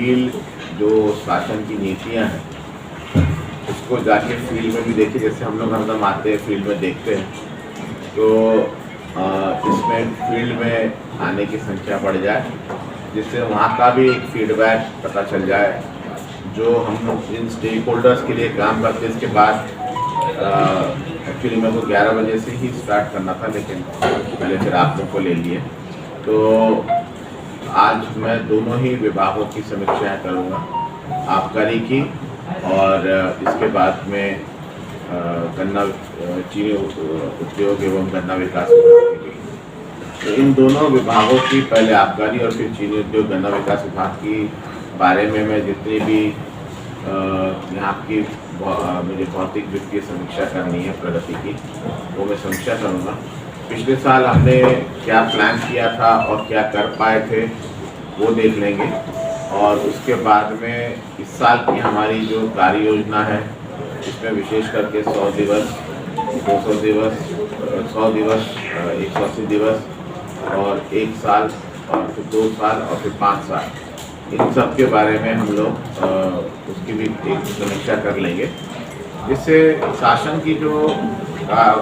Field जो शासन की नीतियाँ हैं उसको जाके फील्ड में भी देखिए। जैसे हम लोग हरदम आते हैं फील्ड में देखते हैं, तो इसमें फील्ड में आने की संख्या बढ़ जाए, जिससे वहाँ का भी एक फीडबैक पता चल जाए। जो हम लोग इन स्टेक होल्डर्स के लिए काम करते हैं, इसके बाद एक्चुअली मेरे को 11 बजे से ही स्टार्ट करना था, लेकिन पहले फिर आप लोग को ले लिए। तो आज मैं दोनों ही विभागों की समीक्षा करूँगा, आबकारी की और इसके बाद में गन्ना चीनी उद्योग एवं गन्ना विकास विभाग की। तो इन दोनों विभागों की, पहले आबकारी और फिर चीनी उद्योग गन्ना विकास विभाग की बारे में मैं जितनी भी यहाँ की मुझे भौतिक वित्तीय समीक्षा करनी है प्रगति की, वो मैं समीक्षा करूँगा। पिछले साल हमने क्या प्लान किया था और क्या कर पाए थे वो देख लेंगे, और उसके बाद में इस साल की हमारी जो कार्य योजना है इसमें विशेष करके 100 दिवस, 200 दिवस, 100 दिवस, 180 दिवस और 1 साल और फिर 2 साल और फिर 5 साल, इन सब के बारे में हम लोग उसकी भी एक समीक्षा कर लेंगे। जिससे शासन की जो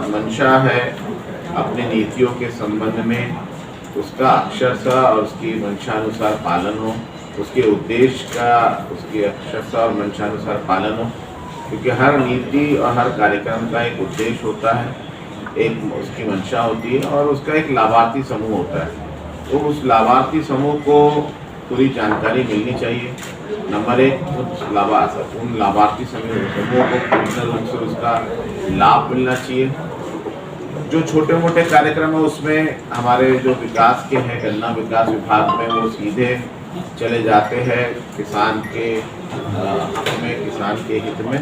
मंशा है अपनी नीतियों के संबंध में, उसका अक्षरशः और उसकी मंशानुसार पालन हो, उसके उद्देश्य का उसकी अक्षरशः और मंशानुसार पालन हो। क्योंकि हर नीति और हर कार्यक्रम का एक उद्देश्य होता है, एक उसकी मंशा होती है और उसका एक लाभार्थी समूह होता है। तो उस लाभार्थी समूह को पूरी जानकारी मिलनी चाहिए। नंबर 1, उन लाभार्थी समूह को पूर्ण रूप से उसका लाभ मिलना चाहिए। जो छोटे मोटे कार्यक्रम है उसमें हमारे जो विकास के हैं गन्ना विकास विभाग में, वो सीधे चले जाते हैं किसान के हक में, किसान के हित में।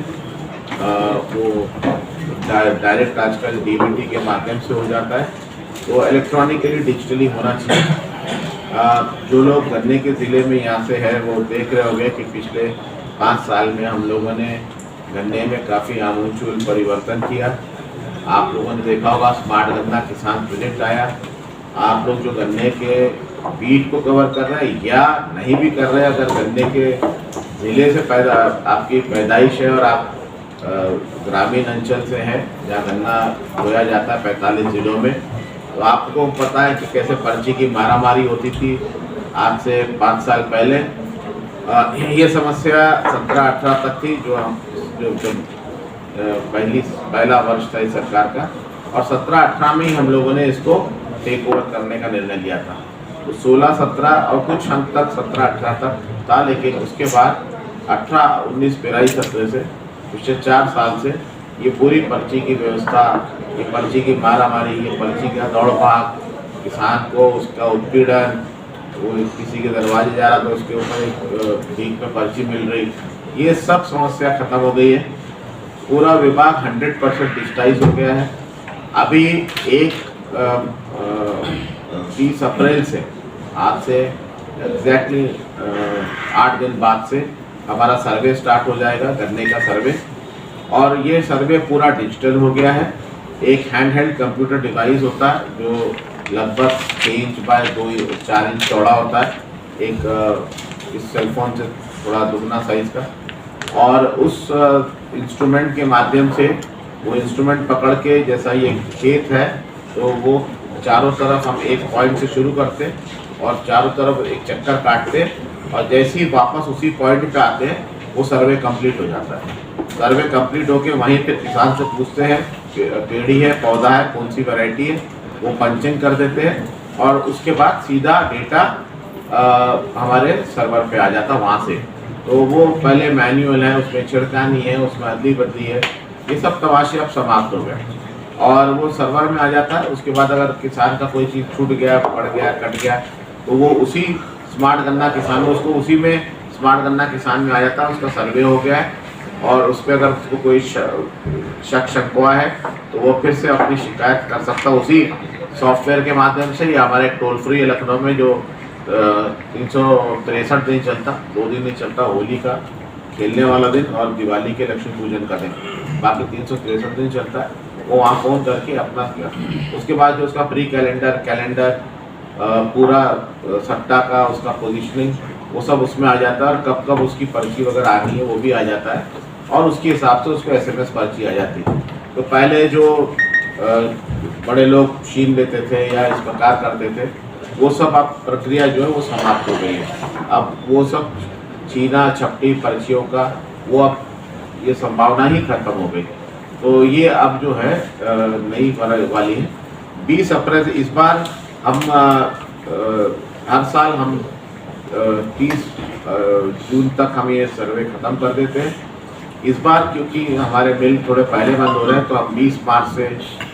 वो डायरेक्ट आजकल डीबीटी के माध्यम से हो जाता है, तो इलेक्ट्रॉनिकली डिजिटली होना चाहिए। जो लोग गन्ने के ज़िले में यहाँ से है वो देख रहे होंगे कि पिछले 5 साल में हम लोगों ने गन्ने में काफ़ी आमूल परिवर्तन किया। आप लोगों ने देखा होगा स्मार्ट गन्ना किसान प्रोजेक्ट आया। आप लोग जो गन्ने के बीट को कवर कर रहे हैं या नहीं भी कर रहे हैं, अगर गन्ने के ज़िले से आपकी पैदाइश है और आप ग्रामीण अंचल से हैं जहाँ गन्ना बोया जाता है 45 ज़िलों में, तो आपको पता है कि कैसे पर्ची की मारामारी होती थी आज से 5 साल पहले। ये समस्या 17-18 तक थी, जो पहला वर्ष था इस सरकार का, और 17-18 में ही हम लोगों ने इसको टेक ओवर करने का निर्णय लिया था। तो 16-17 और कुछ हद तक 17-18 तक था, लेकिन उसके बाद 18-19 पेराई सत्र से पिछले 4 साल से ये पूरी पर्ची की व्यवस्था, ये पर्ची की मारामारी, ये पर्ची का दौड़ भाग, किसान को उसका उत्पीड़न, वो किसी के दरवाजे जा रहा तो उसके ऊपर भीख में पर्ची मिल रही, ये सब समस्या खत्म हो गई है। पूरा विभाग 100% डिजिटाइज हो गया है। अभी 30 अप्रैल से, आज से एग्जैक्टली 8 दिन बाद से हमारा सर्वे स्टार्ट हो जाएगा, गन्ने का सर्वे। और ये सर्वे पूरा डिजिटल हो गया है। एक हैंडहेल्ड कंप्यूटर डिवाइस होता है जो लगभग 6 इंच बाय 4 इंच चौड़ा होता है, एक इस सेलफोन से थोड़ा दुगना साइज का, और उस इंस्ट्रूमेंट के माध्यम से वो इंस्ट्रूमेंट पकड़ के, जैसा ये खेत है तो वो चारों तरफ हम एक पॉइंट से शुरू करते और चारों तरफ एक चक्कर काटते, और जैसे ही वापस उसी पॉइंट पे आते हैं वो सर्वे कंप्लीट हो जाता है। सर्वे कंप्लीट होके वहीं पे किसान से पूछते हैं पेड़ी है, पौधा है, कौन सी वैरायटी है, वो पंचिंग कर देते हैं और उसके बाद सीधा डेटा हमारे सर्वर पे आ जाता वहाँ से। तो वो पहले मैनुअल है, उसमें छिड़कानी है, उसमें अदली बदली है, ये सब तमाशे अब समाप्त हो गए और वो सर्वर में आ जाता है। उसके बाद अगर किसान का कोई चीज़ छूट गया, पड़ गया, कट गया, तो वो उसी स्मार्ट गन्ना किसान में, उसको उसी में स्मार्ट गन्ना किसान में आ जाता है, उसका सर्वे हो गया है। और उस पर अगर उसको कोई शक शकवा है तो वो फिर से अपनी शिकायत कर सकता है उसी सॉफ्टवेयर के माध्यम से, या हमारे टोल फ्री है लखनऊ में जो 363 दिन चलता, 2 दिन नहीं चलता, होली का खेलने वाला दिन और दिवाली के लक्ष्मी पूजन का दिन, बाकी 363 दिन चलता है। वो वहाँ फ़ोन करके अपना किया, उसके बाद जो उसका प्री कैलेंडर पूरा सट्टा का उसका पोजीशनिंग वो सब उसमें आ जाता है, और कब कब उसकी पर्ची वगैरह आनी है वो भी आ जाता है, और उसके हिसाब से उसको SMS पर्ची आ जाती है। तो पहले जो बड़े लोग छीन लेते थे या इस प्रकार करते थे, वो सब अब प्रक्रिया जो है वो समाप्त हो गई है। अब वो सब छीना झपटी पर्चियों का वो अब ये संभावना ही खत्म हो गई। तो ये अब जो है नई वाली है 20 अप्रैल से। इस बार हम हर साल हम 30 जून तक हम ये सर्वे ख़त्म कर देते हैं। इस बार क्योंकि हमारे मिल थोड़े पहले बंद हो रहे हैं, तो हम 20 मार्च से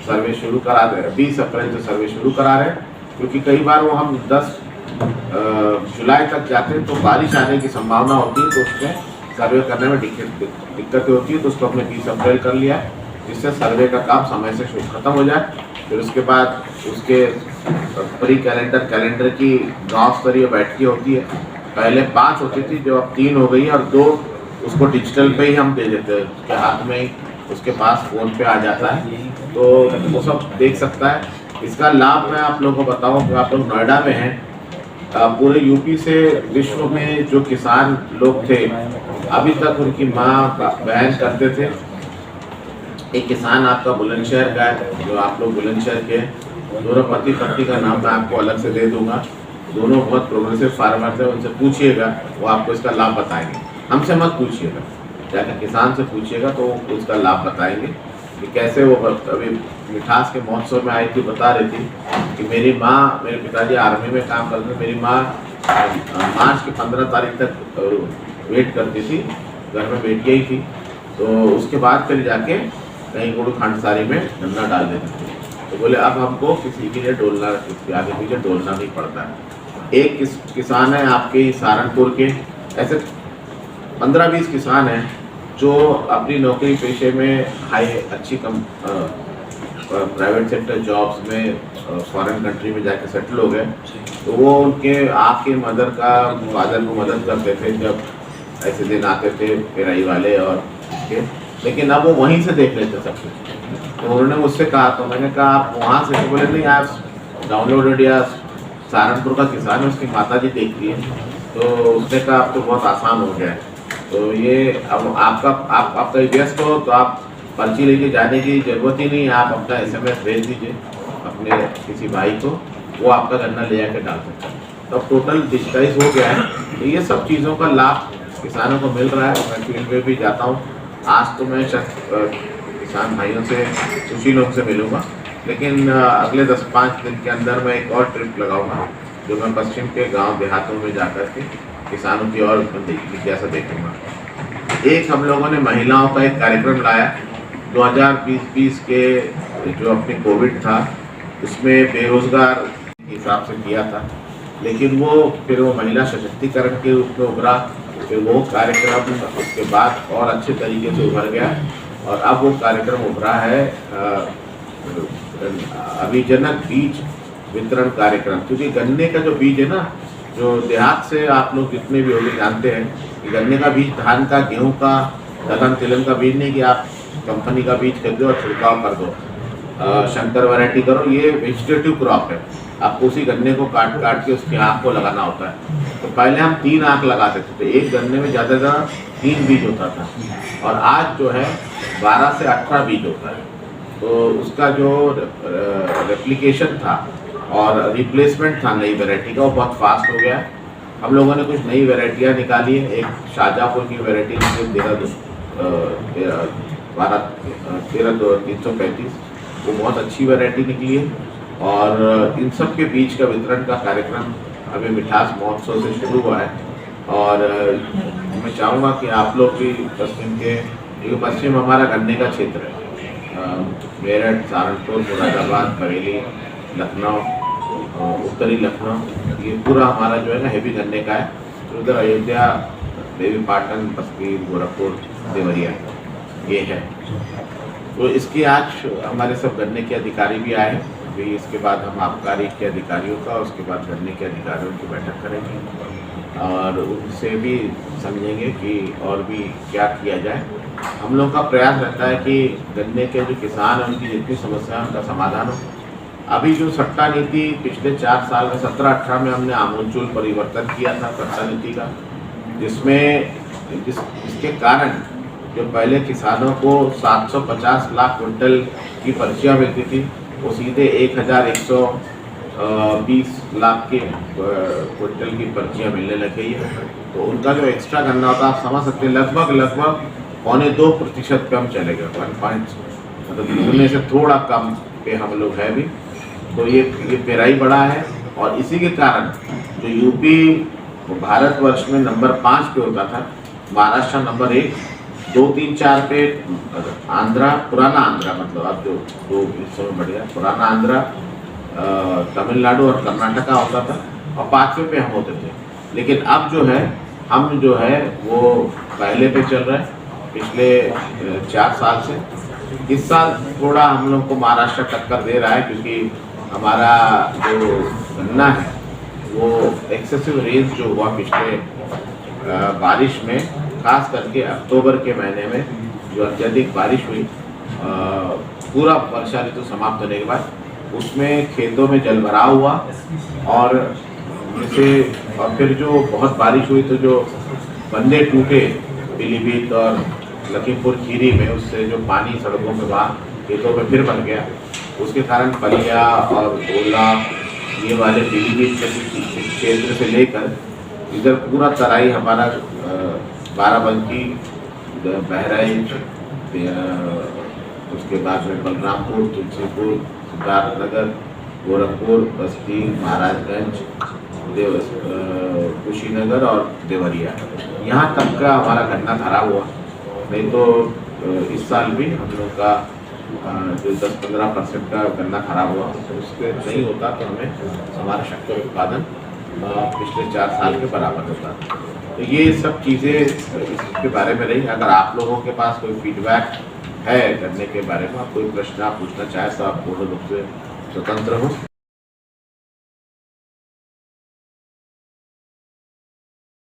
सर्वे शुरू करा रहे हैं, 20 अप्रैल से सर्वे शुरू करा रहे हैं। क्योंकि कई बार वो हम 10 जुलाई तक जाते हैं तो बारिश आने की संभावना होती है, तो उसमें सर्वे करने में दिक्कतें होती है। तो उसको हमने 20 अप्रैल कर लिया है, जिससे सर्वे का काम समय से ख़त्म हो जाए। फिर उसके बाद उसके प्री कैलेंडर की गांव स्तरीय बैठकें होती है। पहले 5 होती थी, जो अब 3 हो गई है, और 2 उसको डिजिटल पे ही हम दे देते हैं, उसके हाथ में ही, उसके पास फ़ोन पे आ जाता है, तो वो सब देख सकता है। इसका लाभ मैं आप लोगों को बताऊँ कि आप लोग नोएडा में हैं, पूरे यूपी से विश्व में जो किसान लोग थे, अभी तक उनकी माँ बहन करते थे। एक किसान आपका बुलंदशहर का है, जो आप लोग बुलंदशहर के, दोनों पति पत्नी का नाम मैं आपको अलग से दे दूंगा। दोनों बहुत प्रोग्रेसिव फार्मर थे, उनसे पूछिएगा, वो आपको इसका लाभ बताएंगे। हमसे मत पूछिएगा, जाकर किसान से पूछिएगा, तो उसका लाभ बताएंगे कि कैसे वो। अभी मिठास के महोत्सव में आई थी, बता रही थी कि मेरी माँ, मेरे पिताजी आर्मी में काम करते थे, मेरी माँ मार्च की 15 तारीख तक वेट करती थी, घर में बेटियाँ ही थी, तो उसके बाद फिर जाके कहीं गुड़ खंडसारी में गन्ना डाल देते थे। तो बोले अब हमको किसी के लिए डोलना, किसी आगे पीछे डोलना नहीं पड़ता है। एक किसान है आपके सहारनपुर के, ऐसे 15-20 किसान हैं जो अपनी नौकरी पेशे में अच्छी प्राइवेट सेक्टर जॉब्स में फॉरेन कंट्री में जाके सेटल हो गए। तो वो उनके आपके फादर को मदद करते थे जब ऐसे दिन आते थे पेराई वाले और के, लेकिन अब वो वहीं से देख लेते सब कुछ। तो उन्होंने मुझसे कहा, तो मैंने कहा आप वहाँ से, तो बोले नहीं, आप डाउनलोडेड या सहारनपुर का किसान है, उसकी माता जी देखती है। तो उसने कहा अब तो बहुत आसान हो गया है। तो ये अब आपका व्यस्त हो तो आप पर्ची लेके जाने की ज़रूरत ही नहीं है, आप अपना SMS भेज दीजिए अपने किसी भाई को, वो आपका गन्ना ले जाकर डाल सकता है। तो अब टोटल डिजिटाइज हो गया है। तो ये सब चीज़ों का लाभ किसानों को मिल रहा है। मैं फील्ड में भी जाता हूँ, आज तो मैं किसान भाइयों से, सुशीलों से मिलूँगा, लेकिन अगले 10-5 दिन के अंदर मैं एक और ट्रिप लगाऊंगा, जो मैं पश्चिम के गांव देहातों में जाकर के किसानों की और जिज्ञासा देखूंगा। एक हम लोगों ने महिलाओं का एक कार्यक्रम लाया 2020 के, जो अपने कोविड था उसमें बेरोजगार के हिसाब से किया था, लेकिन वो फिर वो महिला सशक्तिकरण के रूप में उभरा। फिर वो कार्यक्रम उसके बाद और अच्छे तरीके से उभर गया, और अब वो कार्यक्रम उभरा है अभिजनक बीज वितरण कार्यक्रम। क्योंकि गन्ने का जो बीज है ना, जो देहात से आप लोग जितने भी होंगे जानते हैं कि गन्ने का बीज धान का, गेहूं का, दलहन तिलहन का बीज नहीं कि आप कंपनी का बीज खरीदो और छिड़काव कर दो, शंकर वैरायटी करो। ये वेजिटेटिव क्रॉप है, आपको उसी गन्ने को काट के उसके आँख को लगाना होता है। तो पहले हम 3 आँख लगाते थे, तो एक गन्ने में ज़्यादा से ज़्यादा 3 बीज होता था, और आज जो है 12 से 18 बीज होता है। तो उसका जो रेप्लिकेशन था और रिप्लेसमेंट था नई वैरायटी का, वो बहुत फास्ट हो गया है। हम लोगों ने कुछ नई वैरायटियाँ निकाली है। एक शाहजहाँपुर की वैरायटी निकली 13-335, वो बहुत अच्छी वैरायटी निकली है। और इन सब के बीज का वितरण का कार्यक्रम अभी मिठास महोत्सव से शुरू हुआ है, और मैं चाहूँगा कि आप लोग भी पश्चिम के, क्योंकि पश्चिम हमारा गन्ने का क्षेत्र है, मेरठ, सहारनपुर, मुरादाबाद, बरेली, लखनऊ, उत्तरी लखनऊ, ये पूरा हमारा जो है ना हेवी गन्ने का है। तो उधर अयोध्या, देवी पाटन, बस्ती, गोरखपुर, देवरिया ये है। तो इसकी आज हमारे सब गन्ने के अधिकारी भी आए। अभी इसके बाद हम आबकारी के अधिकारियों का, उसके बाद गन्ने के अधिकारियों की बैठक करेंगे और उनसे भी समझेंगे कि और भी क्या किया जाए। हम लोग का प्रयास रहता है कि गन्ने के जो किसान हैं उनकी जितनी समस्या है उनका समाधान हो, अभी जो सट्टा नीति पिछले 4 साल में 17-18 में हमने आमूलचूल परिवर्तन किया था सट्टा नीति का, जिसके कारण जो पहले किसानों को 750 लाख क्विंटल की पर्चियाँ मिलती थी वो सीधे 1120 लाख के क्विंटल की पर्चियाँ मिलने लग गई है। तो उनका जो एक्स्ट्रा गन्ना होता है आप समझ सकते हैं लगभग 1.25% कम चलेगा, 1 मतलब दुगने से थोड़ा कम पे हम लोग है भी। तो ये पेराई बड़ा है और इसी के कारण जो यूपी भारतवर्ष में नंबर 5 पे होता था, महाराष्ट्र नंबर 1, 2, 3, 4 पे आंध्रा, पुराना आंध्रा मतलब अब जो 2 हिस्सों में बढ़ गया, पुराना आंध्रा, तमिलनाडु और कर्नाटका होता था और 5वें पे हम होते थे। लेकिन अब जो है हम जो है वो पहले पे चल रहे हैं पिछले 4 साल से। इस साल थोड़ा हम लोग को महाराष्ट्र टक्कर दे रहा है क्योंकि हमारा जो गन्ना है वो एक्सेसिव रेंज जो हुआ पिछले बारिश में, खास करके अक्टूबर के महीने में जो अत्यधिक बारिश हुई, पूरा वर्षा ऋतु समाप्त होने के बाद उसमें खेतों में जल भराव हुआ और फिर जो बहुत बारिश हुई तो जो बंदे टूटे पीलीभीत और लखीमपुर खीरी में, उससे जो पानी सड़कों में बहा खेतों में फिर बन गया, उसके कारण बलिया और ओला ये वाले पीलीभीत के क्षेत्र से लेकर इधर पूरा तराई हमारा बाराबंकी, बहराइच, उसके बाद में बलरामपुर, तुलसीपुर, सिद्धार्थनगर, गोरखपुर, बस्ती, महाराजगंज, कुशीनगर और देवरिया, यहाँ तक का हमारा गन्ना खराब हुआ। नहीं तो इस साल भी हम लोग का जो 10-15% का गन्ना खराब हुआ, तो उसके नहीं होता तो हमें हमारा शक्कर उत्पादन पिछले 4 साल के बराबर होता। तो ये सब चीज़ें इसके बारे में रही। अगर आप लोगों के पास कोई फीडबैक है गन्ने के बारे में, आप कोई प्रश्न आप पूछना चाहें तो आप पूर्ण रूप से स्वतंत्र हो।